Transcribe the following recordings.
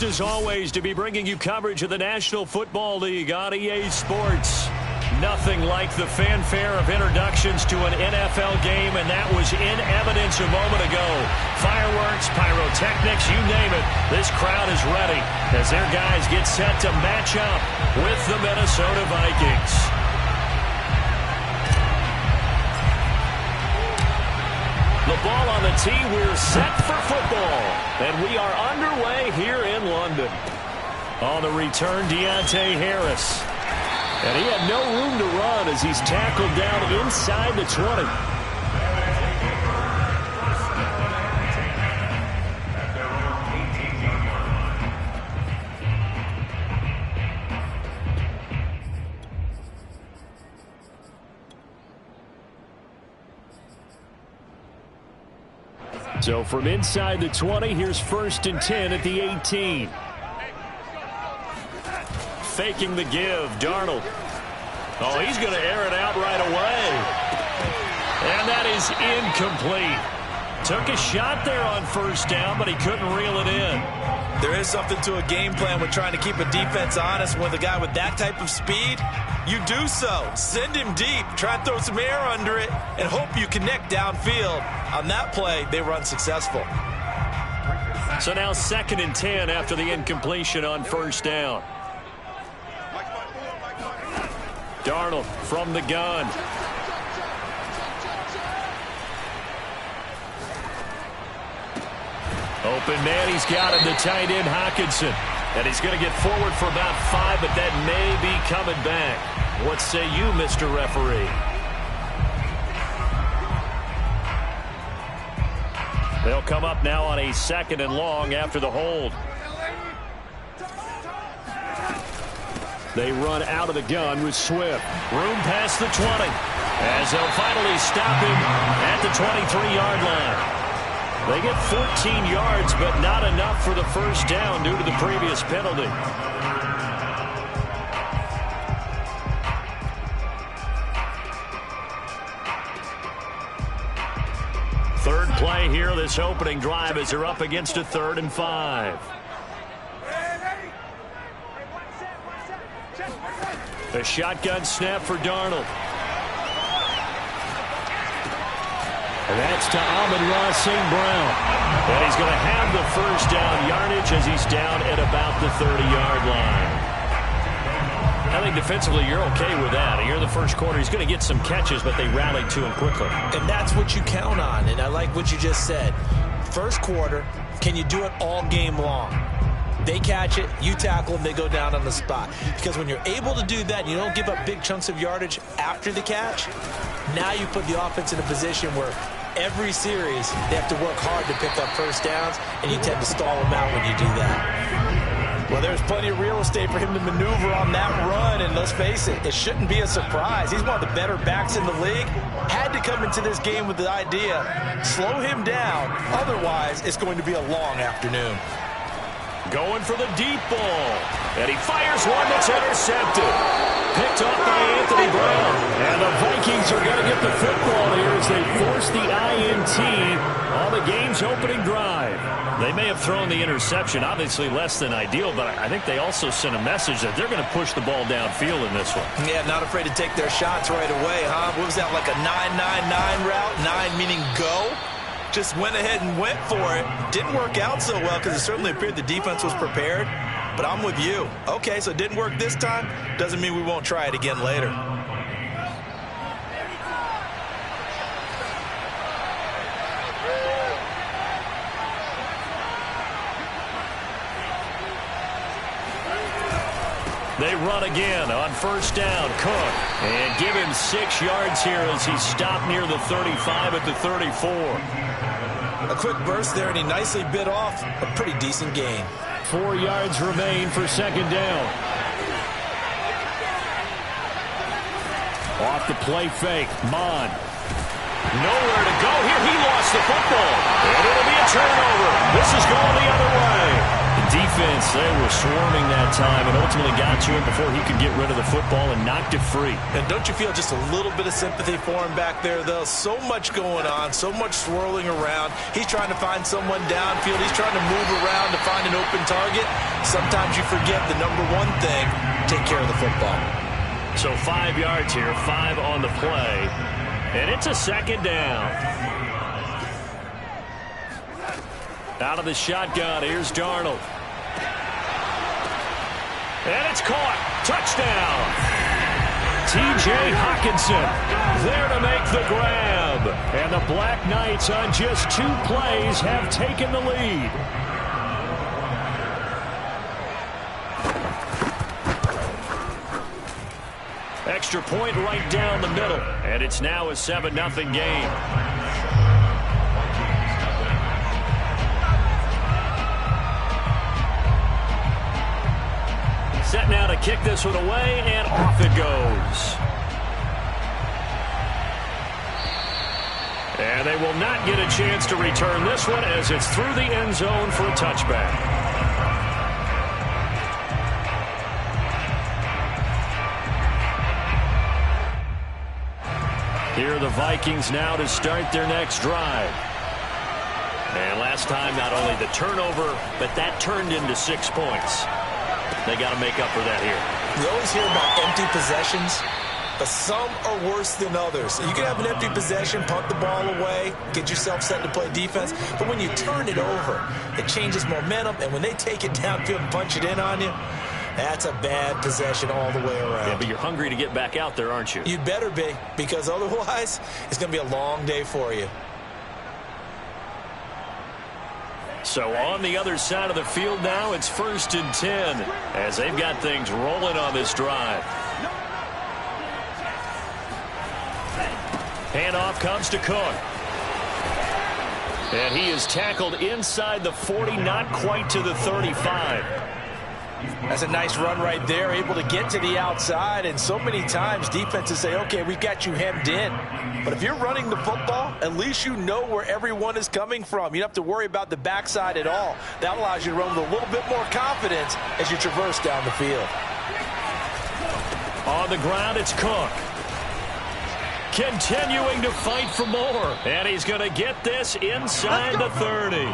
As always, to be bringing you coverage of the National Football League on EA Sports. Nothing like the fanfare of introductions to an NFL game, and that was in evidence a moment ago. Fireworks, pyrotechnics, you name it. This crowd is ready as their guys get set to match up with the Minnesota Vikings. The ball on the tee, we're set for football. And we are underway here in London. On the return, Deontay Harris. And he had no room to run as he's tackled down inside the 20. So from inside the 20, here's 1st and 10 at the 18. Faking the give, Darnold. Oh, he's going to air it out right away. And that is incomplete. Took a shot there on 1st down, but he couldn't reel it in. There is something to a game plan with trying to keep a defense honest. With a guy with that type of speed, you do so. Send him deep. Try and throw some air under it and hope you connect downfield. On that play, they were unsuccessful. So now 2nd and 10 after the incompletion on 1st down. Darnold from the gun. Open man, he's got him, the tight end Hockenson. And he's going to get forward for about 5, but that may be coming back. What say you, Mr. Referee? They'll come up now on a 2nd and long after the hold. They run out of the gun with Swift. Room past the 20. As they'll finally stop him at the 23-yard line. They get 14 yards, but not enough for the 1st down due to the previous penalty. Third play here, this opening drive, as they're up against a 3rd and 5. A shotgun snap for Darnold. And that's to Amon-Ra St. Brown. And he's going to have the 1st down yardage as he's down at about the 30-yard line. I think defensively you're okay with that. Here in the 1st quarter, he's going to get some catches, but they rallied to him quickly. And that's what you count on, and I like what you just said. 1st quarter, can you do it all game long? They catch it, you tackle them, they go down on the spot. Because when you're able to do that, you don't give up big chunks of yardage after the catch, now you put the offense in a position where every series they have to work hard to pick up 1st downs, and you tend to stall them out when you do that. Well, there's plenty of real estate for him to maneuver on that run, and let's face it, it shouldn't be a surprise. He's one of the better backs in the league. Had to come into this game with the idea, slow him down, otherwise it's going to be a long afternoon. Going for the deep ball. And he fires one that's intercepted. Picked off by Anthony Brown. And the Vikings are going to get the football here as they force the INT on the game's opening drive. They may have thrown the interception, obviously less than ideal, but I think they also sent a message that they're going to push the ball downfield in this one. Yeah, not afraid to take their shots right away, huh? What was that, like a 9-9-9 route? 9 meaning go? Just went ahead and went for it. Didn't work out so well because it certainly appeared the defense was prepared. But I'm with you. Okay, so it didn't work this time. Doesn't mean we won't try it again later. They run again on 1st down. Cook. And give him 6 yards here as he's stopped near the 35 at the 34. A quick burst there, and he nicely bit off a pretty decent gain. 4 yards remain for 2nd down. Off the play fake. Mon. Nowhere to go here. He lost the football. And it'll be a turnover. This is going the other way. defense, they were swarming that time and ultimately got to him before he could get rid of the football and knocked it free. And don't you feel just a little bit of sympathy for him back there, though? So much going on, so much swirling around. He's trying to find someone downfield. He's trying to move around to find an open target. Sometimes you forget the number one thing, take care of the football. So 5 yards here, 5 on the play. And it's a second down. Out of the shotgun, here's Darnold. And it's caught. Touchdown. T.J. Hockenson there to make the grab. And the Black Knights on just 2 plays have taken the lead. Extra point right down the middle. And it's now a 7-0 game. Set now to kick this one away, and off it goes. And they will not get a chance to return this one as it's through the end zone for a touchback. Here are the Vikings now to start their next drive. And last time, not only the turnover, but that turned into 6 points. They got to make up for that here. You always hear about empty possessions, but some are worse than others. You can have an empty possession, punt the ball away, get yourself set to play defense, but when you turn it over, it changes momentum, and when they take it downfield and punch it in on you, that's a bad possession all the way around. Yeah, but you're hungry to get back out there, aren't you? You'd better be, because otherwise, it's going to be a long day for you. So on the other side of the field now, it's 1st and 10 as they've got things rolling on this drive. Handoff comes to Cook. And he is tackled inside the 40, not quite to the 35. That's a nice run right there, able to get to the outside, and so many times defenses say, okay, we've got you hemmed in. But if you're running the football, at least you know where everyone is coming from. You don't have to worry about the backside at all. That allows you to run with a little bit more confidence as you traverse down the field. On the ground, it's Cook. Continuing to fight for more. And he's going to get this inside the 30.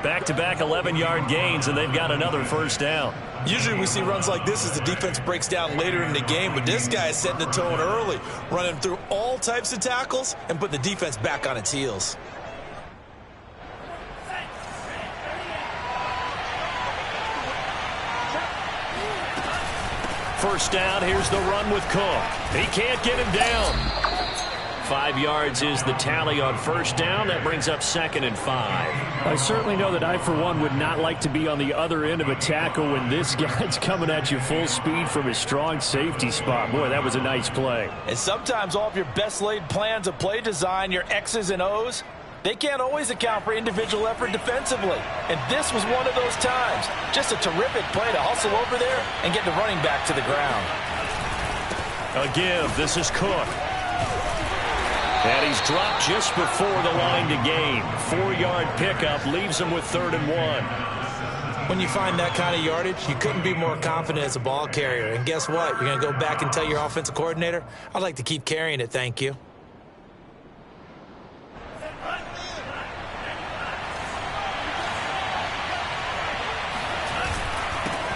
Back-to-back 11-yard gains, and they've got another first down. Usually we see runs like this as the defense breaks down later in the game, but this guy is setting the tone early, running through all types of tackles and put the defense back on its heels. First down, here's the run with Cook. He can't get him down. 5 yards is the tally on first down. That brings up 2nd and 5. I certainly know that I, for one, would not like to be on the other end of a tackle when this guy's coming at you full speed from his strong safety spot. Boy, that was a nice play. And sometimes all of your best laid plans of play design, your X's and O's, they can't always account for individual effort defensively. And this was one of those times. Just a terrific play to hustle over there and get the running back to the ground. A give. This is Cook. And he's dropped just before the line to gain. 4-yard pickup leaves him with 3rd and 1. When you find that kind of yardage, you couldn't be more confident as a ball carrier. And guess what? You're going to go back and tell your offensive coordinator, I'd like to keep carrying it, thank you.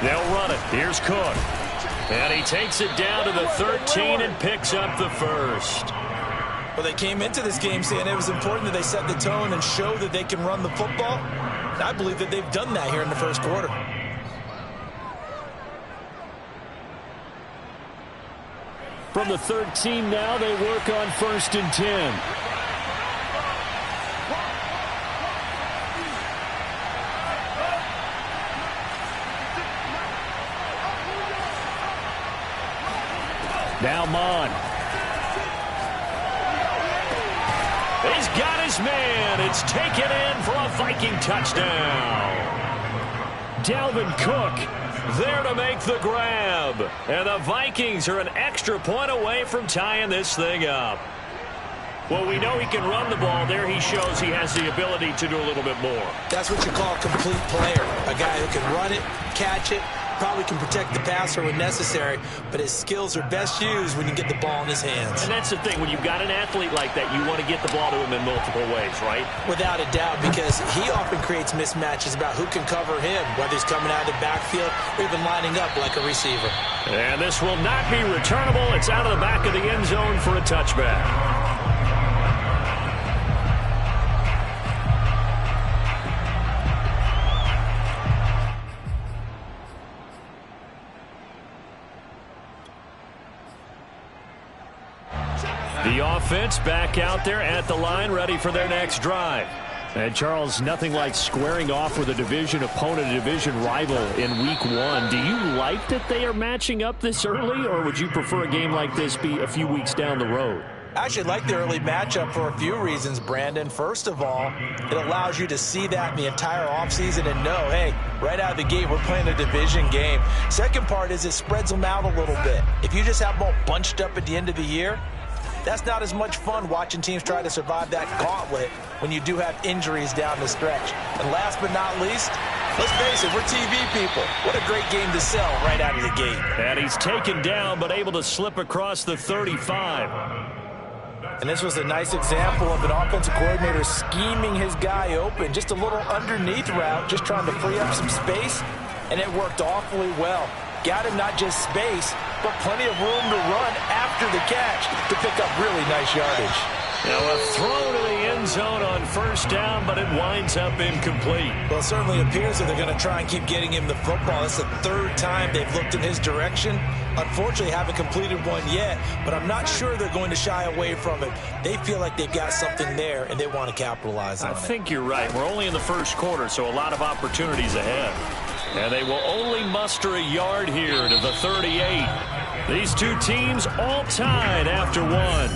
They'll run it. Here's Cook. And he takes it down to the 13 and picks up the first. Well, they came into this game saying it was important that they set the tone and show that they can run the football. And I believe that they've done that here in the first quarter. From the 13 now, they work on 1st and 10. Now Mon. He's got his man. It's taken in for a Viking touchdown. Dalvin Cook there to make the grab. And the Vikings are an extra point away from tying this thing up. Well, we know he can run the ball. There he shows he has the ability to do a little bit more. That's what you call a complete player. A guy who can run it, catch it, probably can protect the passer when necessary, but his skills are best used when you get the ball in his hands. And that's the thing. When you've got an athlete like that, you want to get the ball to him in multiple ways, right? Without a doubt, because he often creates mismatches about who can cover him, whether he's coming out of the backfield or even lining up like a receiver. And this will not be returnable. It's out of the back of the end zone for a touchback. The offense back out there at the line, ready for their next drive. And, Charles, nothing like squaring off with a division opponent, a division rival in Week 1. Do you like that they are matching up this early, or would you prefer a game like this be a few weeks down the road? I actually like the early matchup for a few reasons, Brandon. First of all, it allows you to see that in the entire offseason and know, hey, right out of the gate, we're playing a division game. Second part is it spreads them out a little bit. If you just have them all bunched up at the end of the year, that's not as much fun watching teams try to survive that gauntlet when you do have injuries down the stretch. And last but not least, let's face it, we're TV people. What a great game to sell right out of the gate. And he's taken down but able to slip across the 35. And this was a nice example of an offensive coordinator scheming his guy open. Just a little underneath route, just trying to free up some space, and it worked awfully well. Got him not just space, but plenty of room to run after the catch to pick up really nice yardage. Now a throw to the end zone on first down, but it winds up incomplete. Well, it certainly appears that they're going to try and keep getting him the football. It's the third time they've looked in his direction. Unfortunately, haven't completed one yet, but I'm not sure they're going to shy away from it. They feel like they've got something there, and they want to capitalize on it. I think you're right. We're only in the first quarter, so a lot of opportunities ahead. And they will only muster a yard here to the 38. These two teams all tied after one.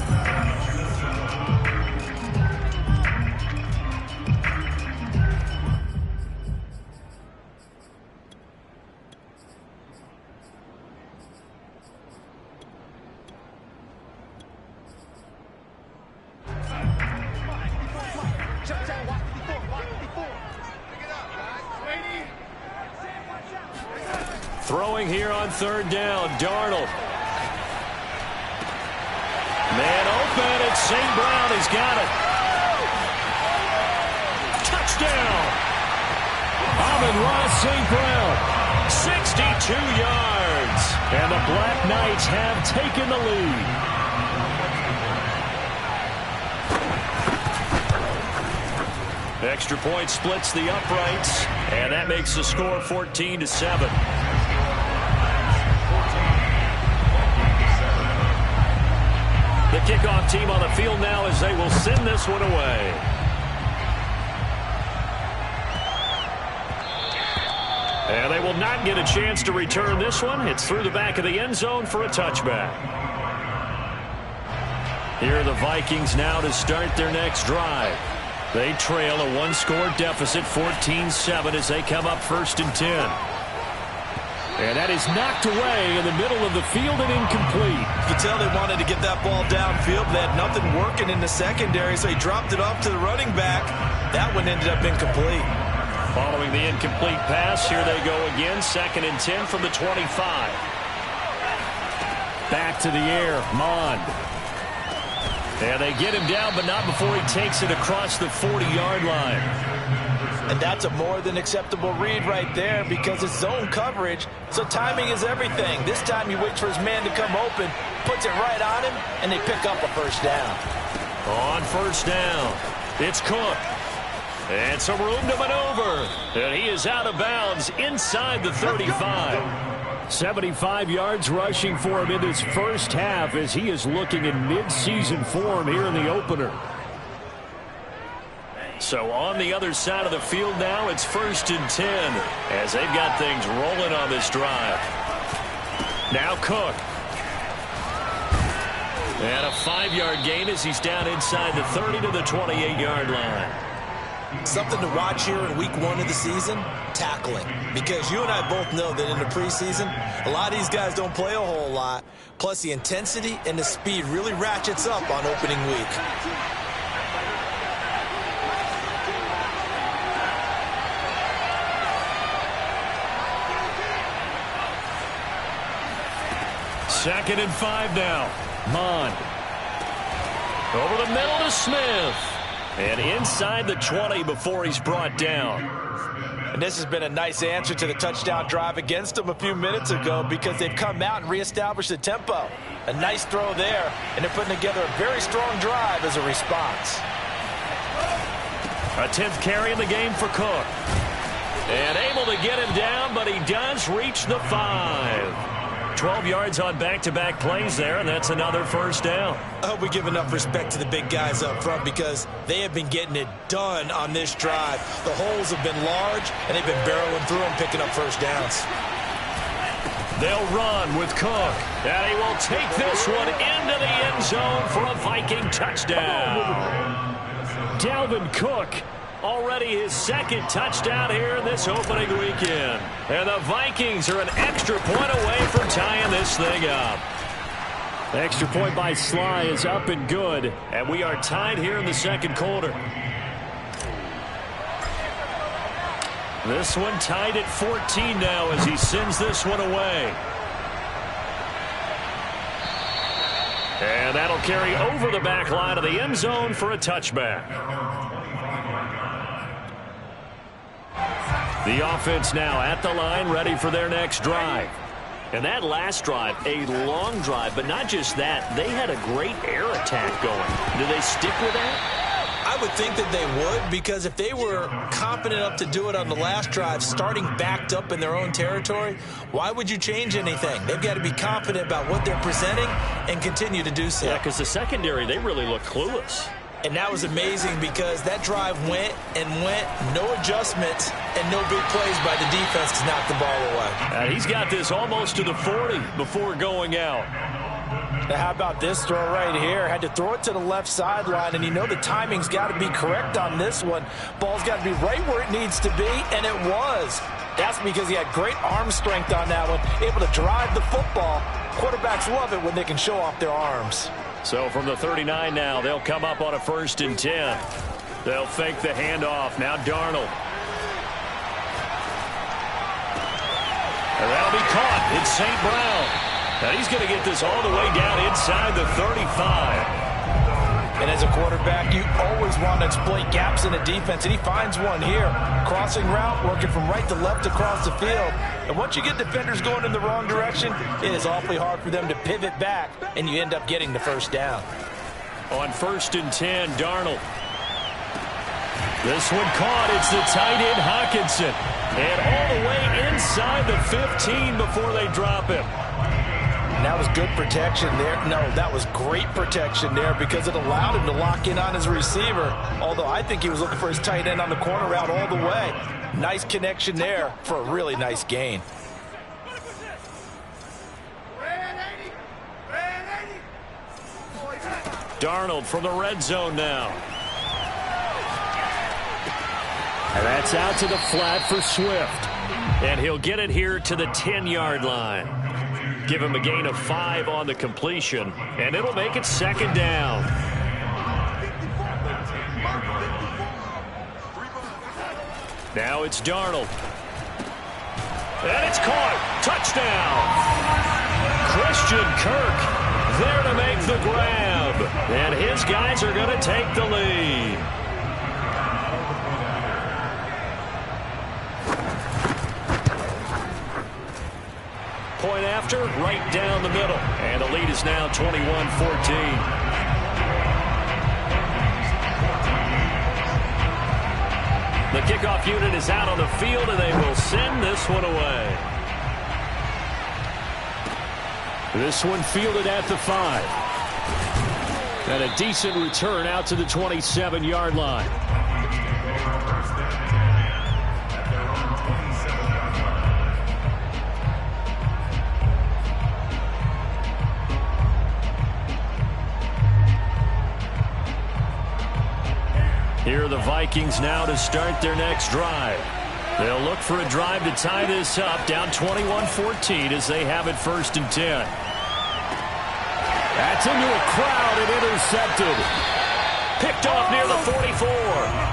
Throwing here on third down, Darnold. Man open, it's St. Brown. He's got it. Touchdown. Amon-Ra St. Brown, 62 yards. And the Black Knights have taken the lead. Extra point splits the uprights, and that makes the score 14-7. The kickoff team on the field now as they will send this one away. And they will not get a chance to return this one. It's through the back of the end zone for a touchback. Here are the Vikings now to start their next drive. They trail a one-score deficit, 14-7, as they come up 1st and 10. And that is knocked away in the middle of the field and incomplete. You can tell they wanted to get that ball downfield. They had nothing working in the secondary, so he dropped it off to the running back. That one ended up incomplete. Following the incomplete pass, here they go again, 2nd and 10 from the 25. Back to the air, Mond. And they get him down, but not before he takes it across the 40-yard line. And that's a more than acceptable read right there because it's zone coverage, so timing is everything. This time he waits for his man to come open, puts it right on him, and they pick up a first down. On first down, it's Cook. And some room to maneuver. And he is out of bounds inside the 35. 75 yards rushing for him in this first half as he is looking in mid-season form here in the opener. So on the other side of the field now, it's 1st and 10 as they've got things rolling on this drive. Now Cook. And a 5-yard gain as he's down inside the 30 to the 28-yard line. Something to watch here in week 1 of the season. tackling, because you and I both know that in the preseason, a lot of these guys don't play a whole lot. Plus, the intensity and the speed really ratchets up on opening week. Second and 5 now. Mon. Over the middle to Smith. And inside the 20 before he's brought down. And this has been a nice answer to the touchdown drive against them a few minutes ago, because they've come out and reestablished the tempo. A nice throw there, and they're putting together a very strong drive as a response. A 10th carry in the game for Cook. And able to get him down, but he does reach the 5. 12 yards on back-to-back plays there, and that's another first down. I hope we give enough respect to the big guys up front, because they have been getting it done on this drive. The holes have been large, and they've been barreling through them, picking up first downs. They'll run with Cook, and he will take this one into the end zone for a Viking touchdown. Dalvin Cook, already his second touchdown here in this opening weekend. And the Vikings are an extra point away from tying this thing up. The extra point by Sly is up and good, and we are tied here in the second quarter. This one tied at 14 now as he sends this one away. And that'll carry over the back line of the end zone for a touchback. The offense now at the line, ready for their next drive. And that last drive, a long drive, but not just that. They had a great air attack going. Do they stick with that? I would think that they would, because if they were confident enough to do it on the last drive, starting backed up in their own territory, why would you change anything? They've got to be confident about what they're presenting and continue to do so. Yeah, because the secondary, they really look clueless. And that was amazing, because that drive went and went, no adjustments, and no big plays by the defense to knock the ball away. He's got this almost to the 40 before going out. Now, how about this throw right here? Had to throw it to the left sideline, and you know the timing's got to be correct on this one. Ball's got to be right where it needs to be, and it was. That's because he had great arm strength on that one, able to drive the football. Quarterbacks love it when they can show off their arms. So from the 39 now, they'll come up on a 1st and 10. They'll fake the handoff. Now Darnold. And that'll be caught. It's St. Brown. And he's going to get this all the way down inside the 35. And as a quarterback, you always want to exploit gaps in the defense, and he finds one here. Crossing route, working from right to left across the field. And once you get defenders going in the wrong direction, it is awfully hard for them to pivot back, and you end up getting the first down. On 1st and 10, Darnold. This one caught. It's the tight end, Hockenson. And all the way inside the 15 before they drop him. That was good protection there. No, that was great protection there, because it allowed him to lock in on his receiver. Although I think he was looking for his tight end on the corner route all the way. Nice connection there for a really nice gain. Darnold from the red zone now. And that's out to the flat for Swift. And he'll get it here to the 10-yard line. Give him a gain of 5 on the completion, and it'll make it 2nd down. Now it's Darnold. And it's caught. Touchdown. Christian Kirk there to make the grab. And his guys are going to take the lead. Point after, right down the middle. And the lead is now 21-14. The kickoff unit is out on the field, and they will send this one away. This one fielded at the 5. And a decent return out to the 27-yard line. Here are the Vikings now to start their next drive. They'll look for a drive to tie this up, down 21-14 as they have it 1st and 10. That's into a crowd and intercepted. Picked off near the 44,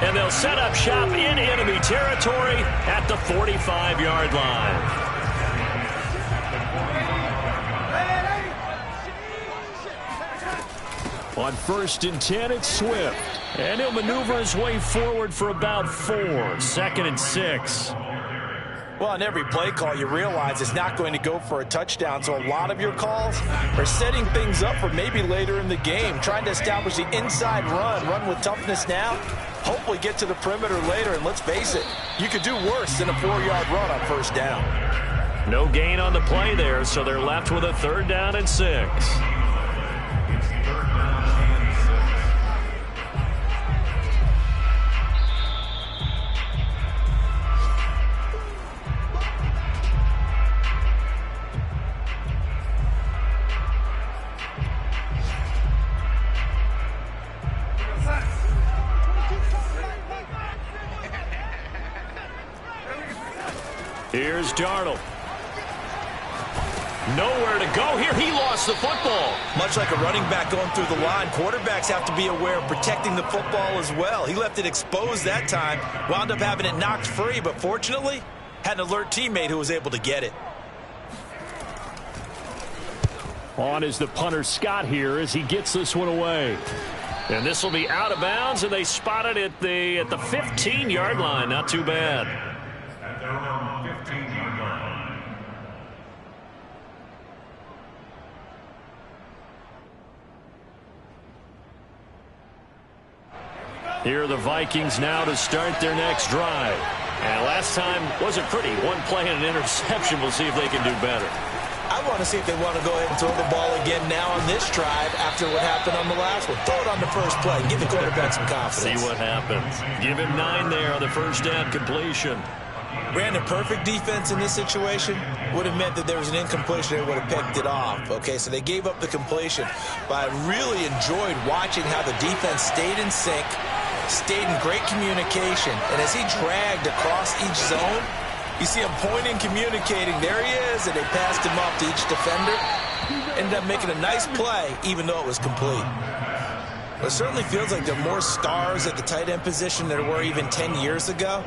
and they'll set up shop in enemy territory at the 45-yard line. On 1st and 10, it's Swift. And he'll maneuver his way forward for about 4. 2nd and 6. Well, on every play call, you realize it's not going to go for a touchdown. So a lot of your calls are setting things up for maybe later in the game, trying to establish the inside run with toughness now, hopefully get to the perimeter later. And let's face it, you could do worse than a 4-yard run on 1st down. No gain on the play there, so they're left with a 3rd down and 6. Here's Darnold. Nowhere to go here. He lost the football. Much like a running back going through the line, quarterbacks have to be aware of protecting the football as well. He left it exposed that time, wound up having it knocked free, but fortunately, had an alert teammate who was able to get it. On is the punter Scott here as he gets this one away. And this will be out of bounds, and they spot it at the 15-yard line. Not too bad. Here are the Vikings now to start their next drive. And last time wasn't pretty. One play and an interception. We'll see if they can do better. I want to see if they want to go ahead and throw the ball again now on this drive after what happened on the last one. Throw it on the first play. Give the quarterback some confidence. See what happens. Give him 9 there on the 1st down completion. Brandon, perfect defense in this situation would have meant that there was an incompletion. They would have picked it off. Okay, so they gave up the completion. But I really enjoyed watching how the defense stayed in sync, stayed in great communication. And as he dragged across each zone, you see him pointing, communicating. There he is, and they passed him off to each defender. Ended up making a nice play, even though it was complete. Well, it certainly feels like there are more stars at the tight end position than there were even 10 years ago.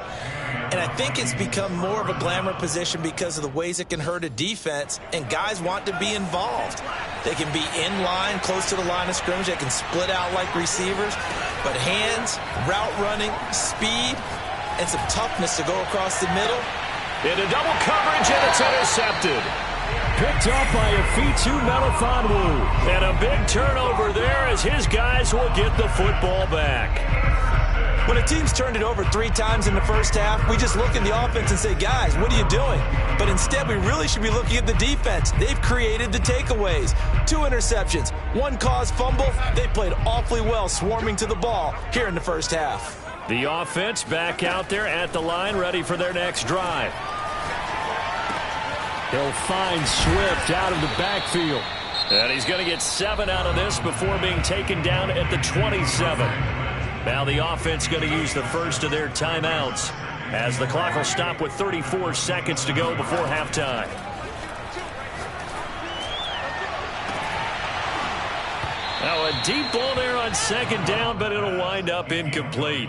And I think it's become more of a glamour position because of the ways it can hurt a defense, and guys want to be involved. They can be in line, close to the line of scrimmage. They can split out like receivers. But hands, route running, speed, and some toughness to go across the middle. Into double coverage, and it's intercepted. Picked up by Afitu Melifonwu. And a big turnover there as his guys will get the football back. When a team's turned it over 3 times in the first half, we just look at the offense and say, guys, what are you doing? But instead, we really should be looking at the defense. They've created the takeaways. 2 interceptions, 1 caused fumble. They played awfully well swarming to the ball here in the first half. The offense back out there at the line, ready for their next drive. He'll find Swift out of the backfield. And he's going to get 7 out of this before being taken down at the 27. Now the offense going to use the first of their timeouts as the clock will stop with 34 seconds to go before halftime. Now a deep ball there on 2nd down, but it'll wind up incomplete.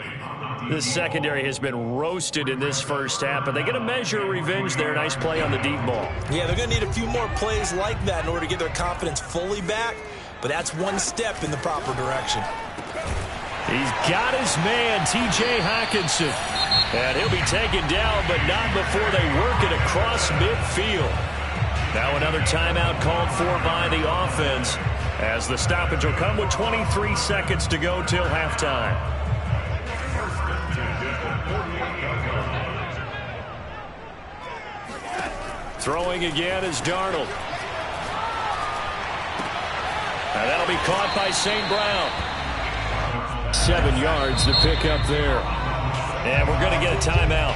This secondary has been roasted in this first half, but they get a measure of revenge there. Nice play on the deep ball. Yeah, they're going to need a few more plays like that in order to get their confidence fully back, but that's one step in the proper direction. He's got his man, T.J. Hockenson. And he'll be taken down, but not before they work it across midfield. Now another timeout called for by the offense as the stoppage will come with 23 seconds to go till halftime. Throwing again is Darnold. And that'll be caught by St. Brown. 7 yards to pick up there. And we're going to get a timeout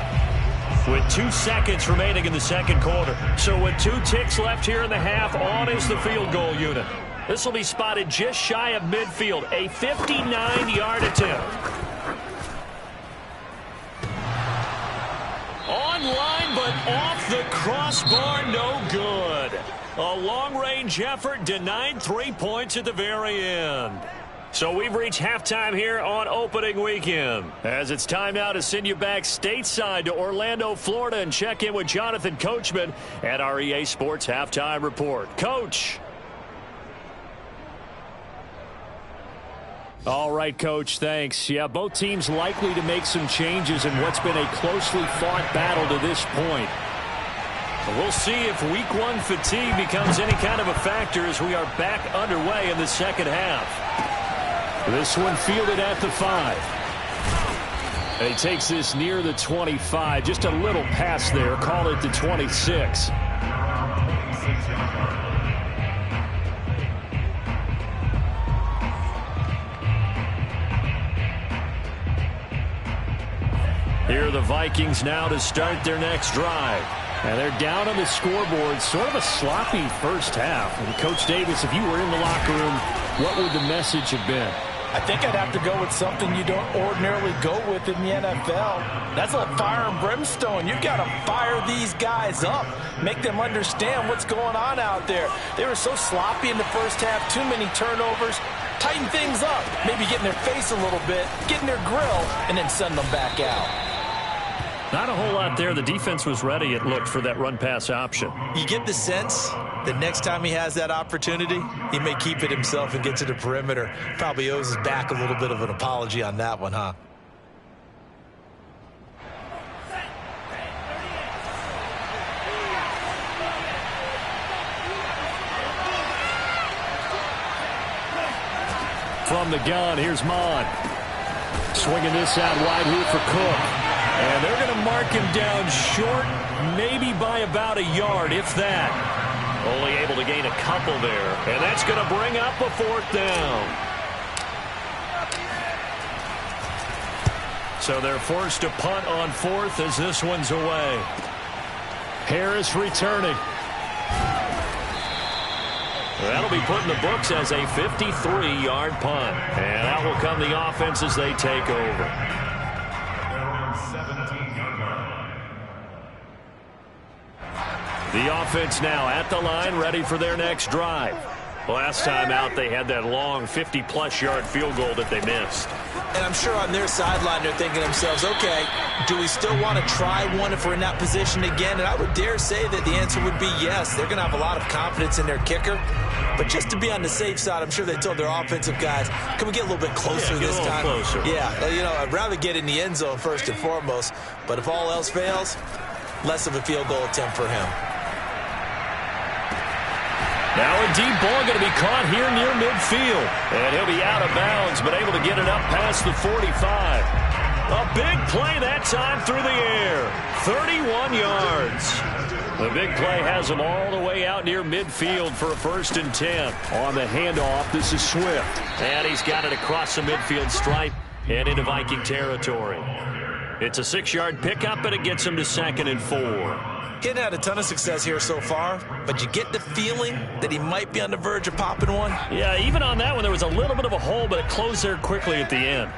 with 2 seconds remaining in the second quarter. So with 2 ticks left here in the half, on is the field goal unit. This will be spotted just shy of midfield. A 59-yard attempt. off the crossbar, no good. A long-range effort denied 3 points at the very end. So we've reached halftime here on opening weekend. As it's time now to send you back stateside to Orlando, Florida, and check in with Jonathan Coachman at our EA Sports Halftime Report. Coach. All right, Coach, thanks. Yeah, both teams likely to make some changes in what's been a closely fought battle to this point. We'll see if week one fatigue becomes any kind of a factor as we are back underway in the second half. This one fielded at the 5. And he takes this near the 25. Just a little pass there. Call it the 26. Here are the Vikings now to start their next drive. And they're down on the scoreboard. Sort of a sloppy first half. And Coach Davis, if you were in the locker room, what would the message have been? I think I'd have to go with something you don't ordinarily go with in the NFL. That's like fire and brimstone. You've got to fire these guys up. Make them understand what's going on out there. They were so sloppy in the first half. Too many turnovers. Tighten things up. Maybe get in their face a little bit. Get in their grill. And then send them back out. Not a whole lot there. The defense was ready, it looked, for that run-pass option. You get the sense that next time he has that opportunity, he may keep it himself and get to the perimeter. Probably owes his back a little bit of an apology on that one, huh? From the gun, here's Mon. Swinging this out wide here for Cook. And they're going to mark him down short, maybe by about a yard, if that. Only able to gain a couple there. And that's going to bring up a 4th down. So they're forced to punt on 4th as this one's away. Harris returning. That'll be put in the books as a 53-yard punt. And that will come the offense as they take over. The offense now at the line, ready for their next drive. Last time out, they had that long 50-plus yard field goal that they missed. And I'm sure on their sideline, they're thinking to themselves, okay, do we still want to try one if we're in that position again? And I would dare say that the answer would be yes. They're going to have a lot of confidence in their kicker. But just to be on the safe side, I'm sure they told their offensive guys, can we get a little bit closer this time? Closer. Yeah, you know, I'd rather get in the end zone first and foremost. But if all else fails, less of a field goal attempt for him. Now a deep ball going to be caught here near midfield. And he'll be out of bounds, but able to get it up past the 45. A big play that time through the air. 31 yards. The big play has him all the way out near midfield for a 1st and 10. On the handoff, this is Swift. And he's got it across the midfield stripe and into Viking territory. It's a 6-yard pickup, and it gets him to 2nd and 4. He hadn't had a ton of success here so far, but you get the feeling that he might be on the verge of popping one. Yeah, even on that one, there was a little bit of a hole, but it closed there quickly at the end.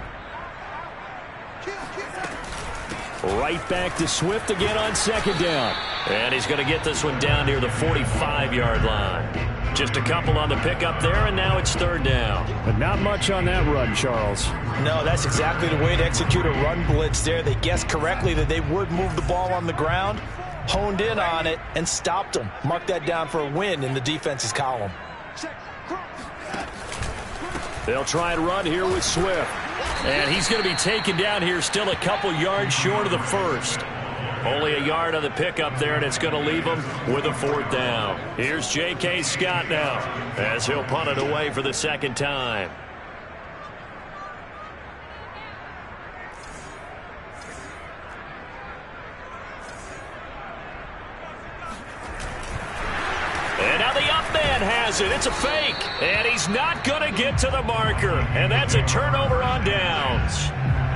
Right back to Swift again on 2nd down. And he's going to get this one down near the 45-yard line. Just a couple on the pickup there, and now it's 3rd down. But not much on that run, Charles. No, that's exactly the way to execute a run blitz there. They guessed correctly that they would move the ball on the ground, honed in on it, and stopped them. Mark that down for a win in the defense's column. They'll try and run here with Swift. And he's going to be taken down here still a couple yards short of the 1st. Only a yard on the pickup there, and it's going to leave him with a 4th down. Here's J.K. Scott now as he'll punt it away for the 2nd time. And now the up man has it. It's a fake. And he's not going to get to the marker. And that's a turnover on downs.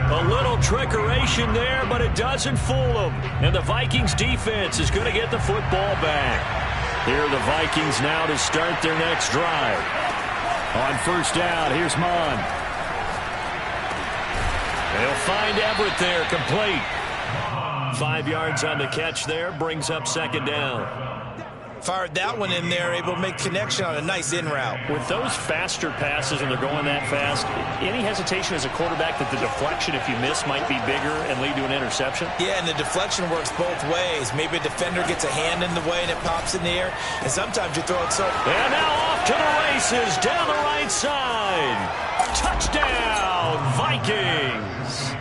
A little trickeration there, but it doesn't fool them. And the Vikings defense is going to get the football back. Here are the Vikings now to start their next drive. On 1st down, here's Mon. They'll find Everett there, complete. 5 yards on the catch there. Brings up second down. Fired that one in there, able to make connection on a nice in route. With those faster passes and they're going that fast, any hesitation as a quarterback that the deflection, if you miss, might be bigger and lead to an interception? Yeah, and the deflection works both ways. Maybe a defender gets a hand in the way and it pops in the air, and sometimes you throw it so... And now off to the races, down the right side. Touchdown, Vikings!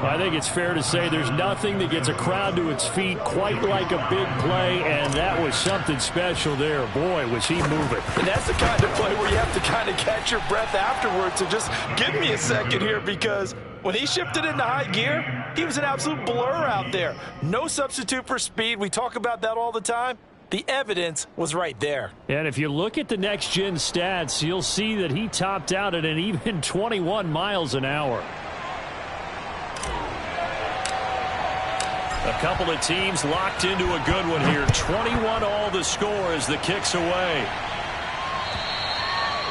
I think it's fair to say there's nothing that gets a crowd to its feet quite like a big play, and that was something special there. Boy, was he moving. And that's the kind of play where you have to kind of catch your breath afterwards. So just give me a second here, because when he shifted into high gear, he was an absolute blur out there. No substitute for speed. We talk about that all the time. The evidence was right there. And if you look at the next-gen stats, you'll see that he topped out at an even 21 miles an hour. A couple of teams locked into a good one here. 21 all the score as the kick's away.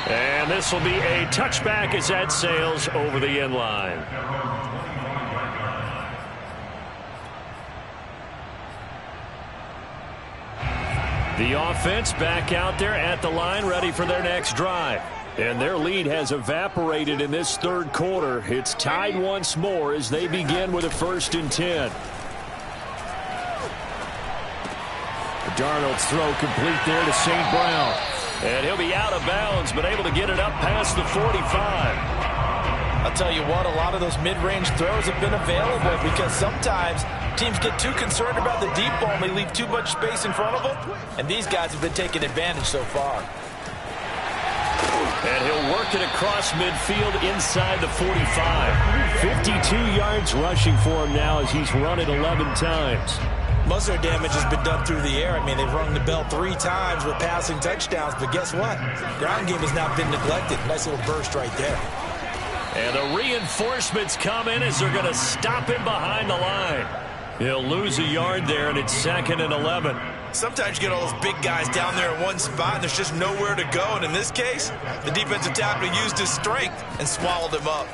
And this will be a touchback as that sails over the end line. The offense back out there at the line, ready for their next drive. And their lead has evaporated in this third quarter. It's tied once more as they begin with a 1st and 10. Darnold's throw complete there to St. Brown. And he'll be out of bounds, but able to get it up past the 45. I'll tell you what, a lot of those mid-range throws have been available because sometimes teams get too concerned about the deep ball and they leave too much space in front of them. And these guys have been taking advantage so far. And he'll work it across midfield inside the 45. 52 yards rushing for him now as he's run it 11 times. Most of their damage has been done through the air. I mean, they've rung the bell 3 times with passing touchdowns, but guess what? Ground game has not been neglected. Nice little burst right there. And the reinforcements come in as they're going to stop him behind the line. He'll lose a yard there, and it's 2nd and 11. Sometimes you get all those big guys down there in one spot, and there's just nowhere to go. And in this case, the defensive tackle used his strength and swallowed him up.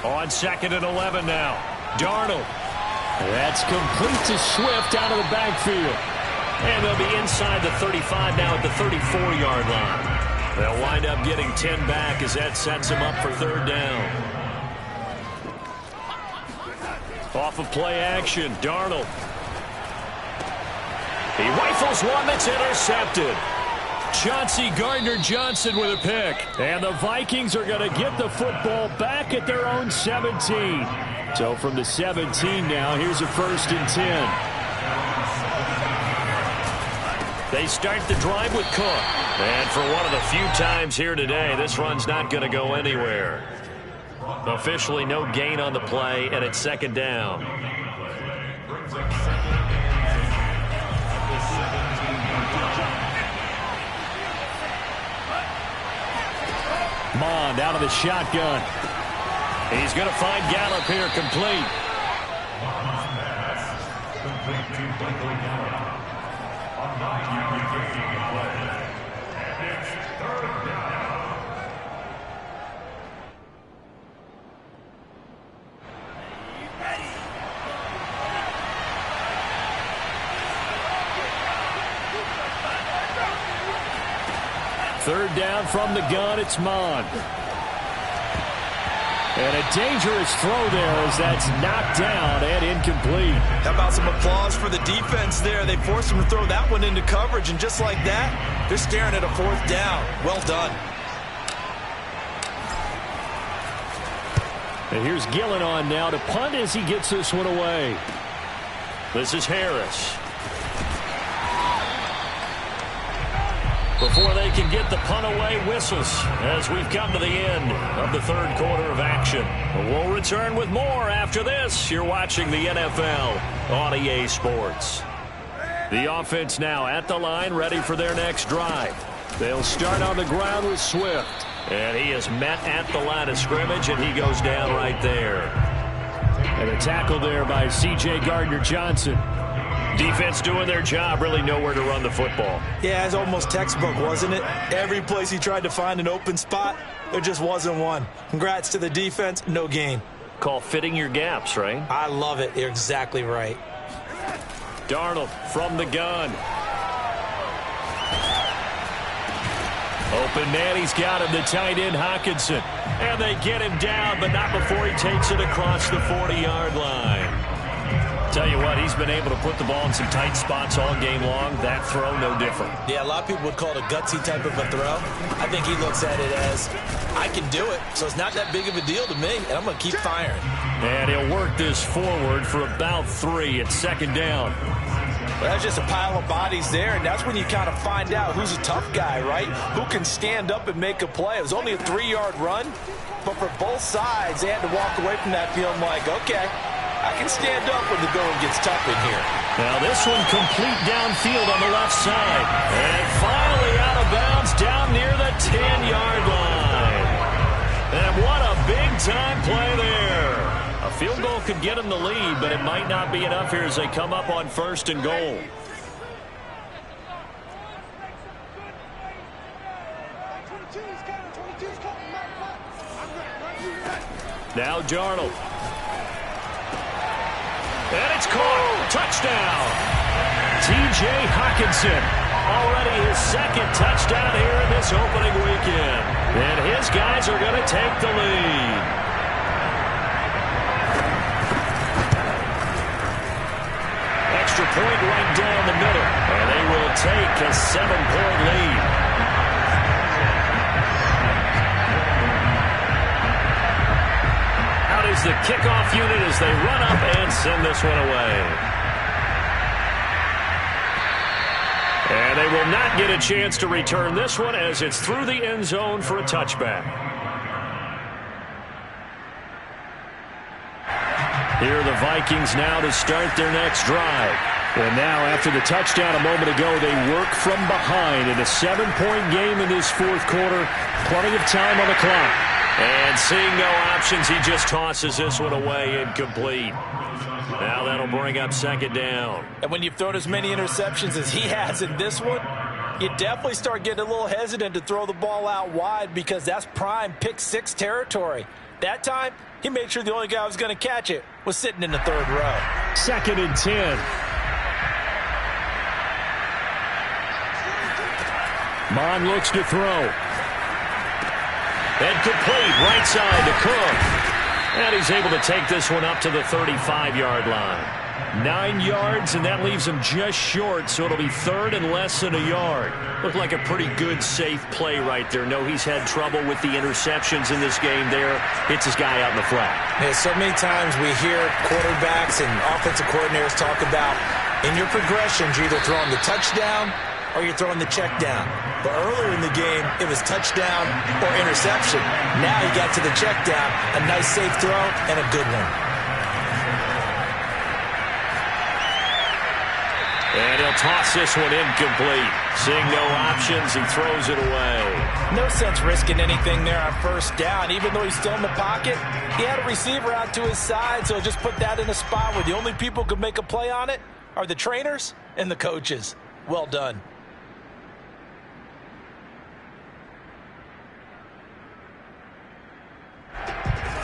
On 2nd and 11 now. Darnold. That's complete to Swift out of the backfield. And they'll be inside the 35 now at the 34-yard line. They'll wind up getting 10 back as that sets them up for 3rd down. Off of play action, Darnold. He rifles one that's intercepted. Chauncey Gardner-Johnson with a pick. And the Vikings are going to get the football back at their own 17. So from the 17 now, here's a 1st and 10. They start the drive with Cook. And for one of the few times here today, this run's not going to go anywhere. Officially no gain on the play, and it's 2nd down. Mond out of the shotgun. He's going to find Gallup here complete. Third down from the gun, it's Mond. And a dangerous throw there as that's knocked down and incomplete. How about some applause for the defense there? They forced him to throw that one into coverage, and just like that, they're staring at a 4th down. Well done. And here's Gillen on now to punt as he gets this one away. This is Harris. Before they can get the punt away, whistles as we've come to the end of the 3rd quarter of action. We'll return with more after this. You're watching the NFL on EA Sports. The offense now at the line, ready for their next drive. They'll start on the ground with Swift. And he is met at the line of scrimmage, and he goes down right there. And a tackle there by C.J. Gardner-Johnson. Defense doing their job, really nowhere to run the football. Yeah, it's almost textbook, wasn't it? Every place he tried to find an open spot, there just wasn't one. Congrats to the defense, no gain. Call fitting your gaps, right? I love it. You're exactly right. Darnold from the gun. Open man, he's got him, the tight end Hockenson. And they get him down, but not before he takes it across the 40-yard line. Tell you what, he's been able to put the ball in some tight spots all game long. That throw, no different. Yeah, a lot of people would call it a gutsy type of a throw. I think he looks at it as, I can do it, so it's not that big of a deal to me, and I'm going to keep firing. And he'll work this forward for about 3 at second down. Well, that's just a pile of bodies there, and that's when you kind of find out who's a tough guy, right? Who can stand up and make a play. It was only a 3-yard run, but for both sides, they had to walk away from that feeling like, okay, I can stand up when the going gets tough in here. Now this one complete downfield on the left side. And finally out of bounds down near the 10-yard line. And what a big-time play there. A field goal could get them the lead, but it might not be enough here as they come up on 1st and goal. Now Darnold. And it's caught. Touchdown. T.J. Hockenson. Already his 2nd touchdown here in this opening weekend. And his guys are going to take the lead. Extra point right down the middle. And they will take a 7-point lead. Is the kickoff unit as they run up and send this one away. And they will not get a chance to return this one as it's through the end zone for a touchback. Here are the Vikings now to start their next drive. And now after the touchdown a moment ago, they work from behind in a 7-point game in this 4th quarter. Plenty of time on the clock. And seeing no options, he just tosses this one away incomplete. Now that'll bring up 2nd down. And when you've thrown as many interceptions as he has in this one, you definitely start getting a little hesitant to throw the ball out wide because that's prime pick 6 territory. That time, he made sure the only guy who was going to catch it was sitting in the 3rd row. 2nd and 10. Mon looks to throw. And complete, right side to Cook. And he's able to take this one up to the 35-yard line. 9 yards, and that leaves him just short, so it'll be 3rd and less than a yard. Looked like a pretty good, safe play right there. No, he's had trouble with the interceptions in this game there. Hits his guy out in the flat. Yeah, so many times we hear quarterbacks and offensive coordinators talk about, in your progressions, you're either throwing the touchdown or you're throwing the check down. But earlier in the game, it was touchdown or interception. Now he got to the check down, a nice safe throw, and a good one. And he'll toss this one incomplete. Seeing no options, he throws it away. No sense risking anything there on 1st down. Even though he's still in the pocket, he had a receiver out to his side, so just put that in a spot where the only people who could make a play on it are the trainers and the coaches. Well done.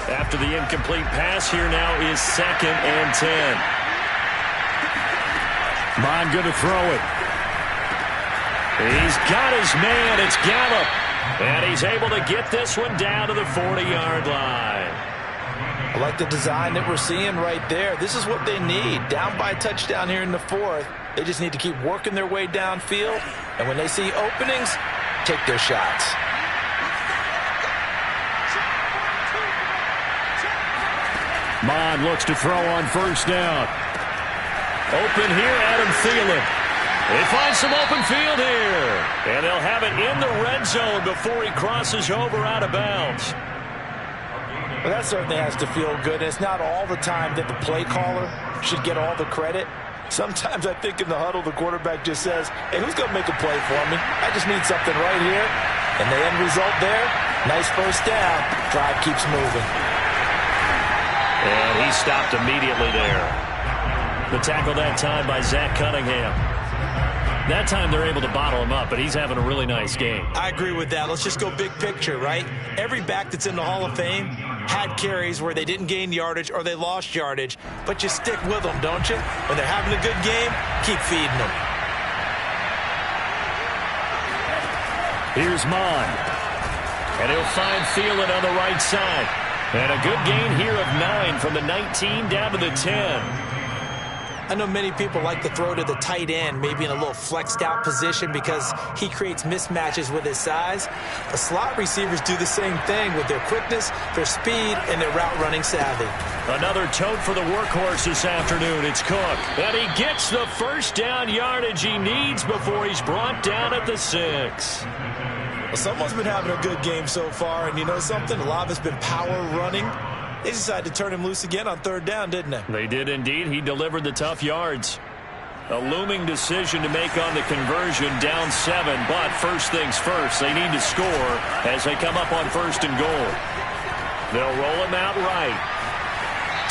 After the incomplete pass, here now is 2nd and 10. Mon going to throw it. He's got his man. It's Gallup. And he's able to get this one down to the 40-yard line. I like the design that we're seeing right there. This is what they need. Down by a touchdown here in the 4th. They just need to keep working their way downfield. And when they see openings, take their shots. Mon looks to throw on 1st down. Open here, Adam Thielen. They find some open field here. And they'll have it in the red zone before he crosses over out of bounds. Well, that certainly has to feel good. It's not all the time that the play caller should get all the credit. Sometimes I think in the huddle, the quarterback just says, hey, who's going to make a play for me? I just need something right here. And the end result there, nice 1st down. Drive keeps moving. And he stopped immediately there. The tackle that time by Zach Cunningham. That time they're able to bottle him up, but he's having a really nice game. I agree with that. Let's just go big picture, right? Every back that's in the Hall of Fame had carries where they didn't gain yardage or they lost yardage, but you stick with them, don't you? When they're having a good game, keep feeding them. Here's Mon. And he'll find Thielen on the right side. And a good gain here of 9 from the 19 down to the 10. I know many people like to throw to the tight end, maybe in a little flexed out position because he creates mismatches with his size. But slot receivers do the same thing with their quickness, their speed, and their route running savvy. Another tote for the workhorse this afternoon. It's Cook. And he gets the first down yardage he needs before he's brought down at the 6. Well, someone's been having a good game so far, and you know something? A lot of it's been power running. They decided to turn him loose again on 3rd down, didn't they? They did indeed. He delivered the tough yards. A looming decision to make on the conversion, down 7. But first things first, they need to score as they come up on 1st and goal. They'll roll him out right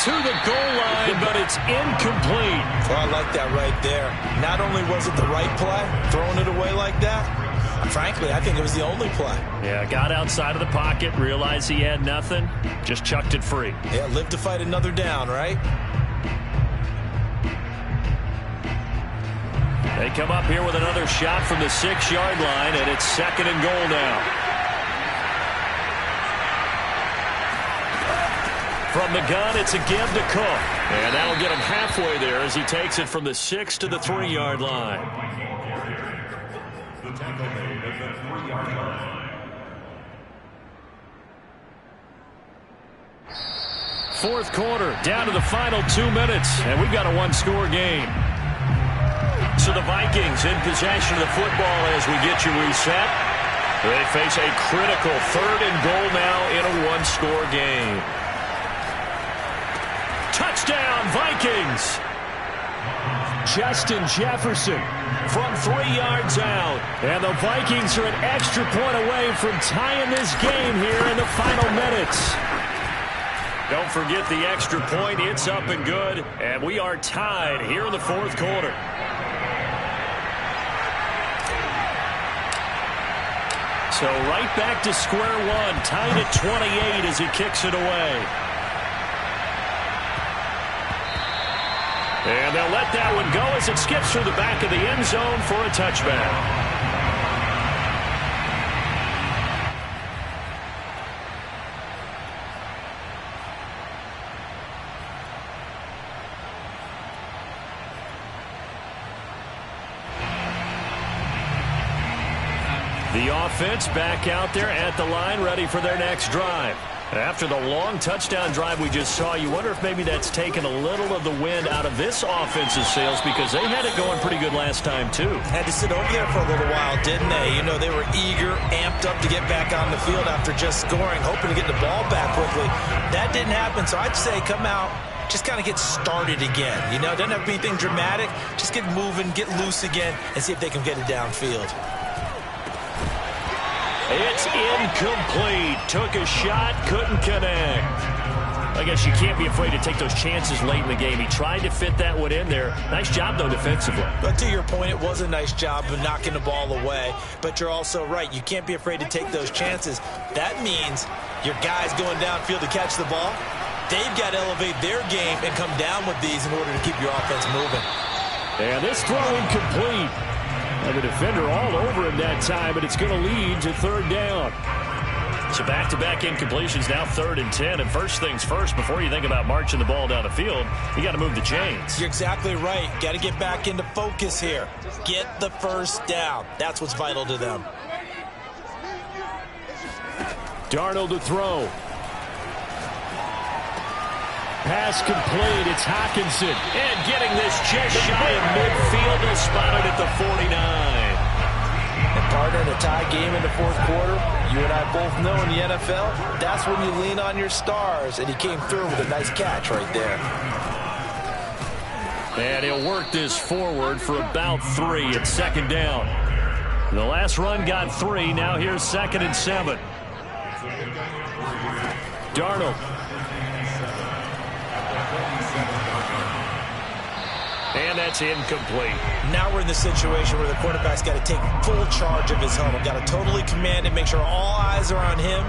to the goal line, but it's incomplete. Well, I like that right there. Not only was it the right play, throwing it away like that, frankly, I think it was the only play. Yeah, got outside of the pocket, realized he had nothing, just chucked it free. Yeah, live to fight another down, right? They come up here with another shot from the 6-yard line, and it's 2nd and goal now. From the gun, it's a give to Cook. And that'll get him halfway there as he takes it from the 6 to the 3-yard line. 4th quarter, down to the final 2 minutes, and we've got a 1-score game. So the Vikings in possession of the football as we get you reset. They face a critical 3rd and goal now in a 1-score game. Touchdown, Vikings! Justin Jefferson from 3 yards out. And the Vikings are an extra point away from tying this game here in the final minutes. Don't forget the extra point. It's up and good. And we are tied here in the 4th quarter. So right back to square one. Tied at 28 as he kicks it away. And they'll let that one go as it skips through the back of the end zone for a touchback. The offense back out there at the line, ready for their next drive. After the long touchdown drive we just saw, you wonder if maybe that's taken a little of the wind out of this offense's sails because they had it going pretty good last time, too. Had to sit over there for a little while, didn't they? You know, they were eager, amped up to get back on the field after just scoring, hoping to get the ball back quickly. That didn't happen, so I'd say come out, just kind of get started again. You know, it doesn't have to be anything dramatic. Just get moving, get loose again, and see if they can get it downfield. It's incomplete. Took a shot, couldn't connect. I guess you can't be afraid to take those chances late in the game. He tried to fit that one in there. Nice job, though, defensively. But to your point, it was a nice job of knocking the ball away. But you're also right. You can't be afraid to take those chances. That means your guys going downfield to catch the ball, they've got to elevate their game and come down with these in order to keep your offense moving. And this throw incomplete. And the defender all over him that time, but it's going to lead to 3rd down. So back-to-back incompletions, now 3rd and 10. And first things first, before you think about marching the ball down the field, you got to move the chains. You're exactly right. Got to get back into focus here. Get the first down. That's what's vital to them. Darnold to throw. Pass complete. It's Hockenson. And getting this just shy of midfield. They'll spot it at the 49. And partner, in a tie game in the 4th quarter, you and I both know in the NFL, that's when you lean on your stars. And he came through with a nice catch right there. And he'll work this forward for about 3 at 2nd down. The last run got 3. Now here's 2nd and 7. Darnold. And that's incomplete. Now we're in the situation where the quarterback's got to take full charge of his huddle. Got to totally command it, make sure all eyes are on him.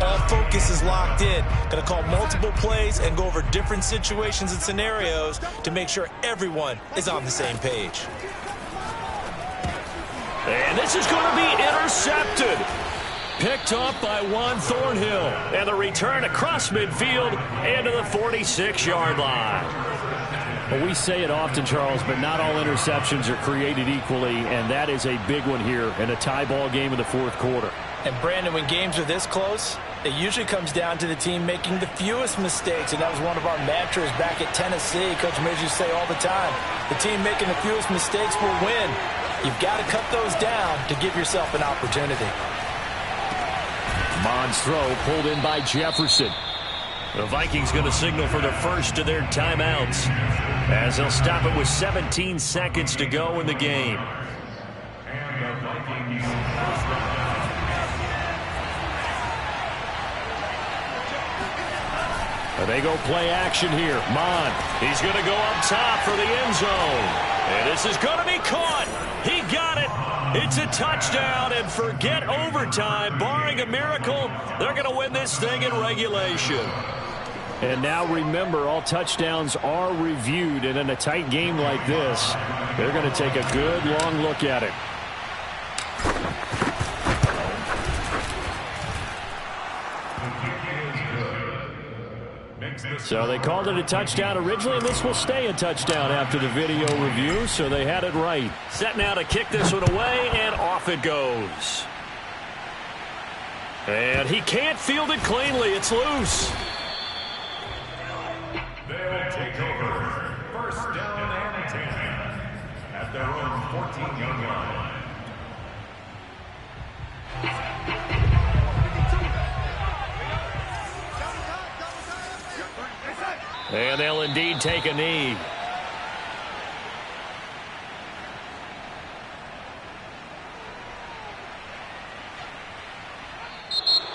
All focus is locked in. Got to call multiple plays and go over different situations and scenarios to make sure everyone is on the same page. And this is going to be intercepted. Picked off by Juan Thornhill. And the return across midfield into the 46-yard line. Well, we say it often, Charles, but not all interceptions are created equally, and that is a big one here in a tie ball game in the fourth quarter. And, Brandon, when games are this close, it usually comes down to the team making the fewest mistakes, and that was one of our mantras back at Tennessee. Coach Mears used to say all the time, the team making the fewest mistakes will win. You've got to cut those down to give yourself an opportunity. Mond's throw pulled in by Jefferson. The Vikings going to signal for the first of their timeouts as they'll stop it with 17 seconds to go in the game. They go play action here. Mond. He's going to go up top for the end zone. And this is going to be caught. He got it. It's a touchdown, and forget overtime. Barring a miracle, they're going to win this thing in regulation. And now remember, all touchdowns are reviewed, and in a tight game like this, they're going to take a good long look at it. So they called it a touchdown originally, and this will stay a touchdown after the video review, so they had it right. Set now to kick this one away, and off it goes. And he can't field it cleanly. It's loose. They'll take over. First down and 10 at their own 14-yard line. And they'll indeed take a knee.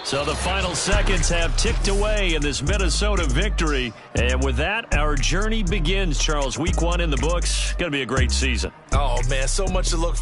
So the final seconds have ticked away in this Minnesota victory. And with that, our journey begins, Charles. Week 1 in the books. Going to be a great season. Oh, man, so much to look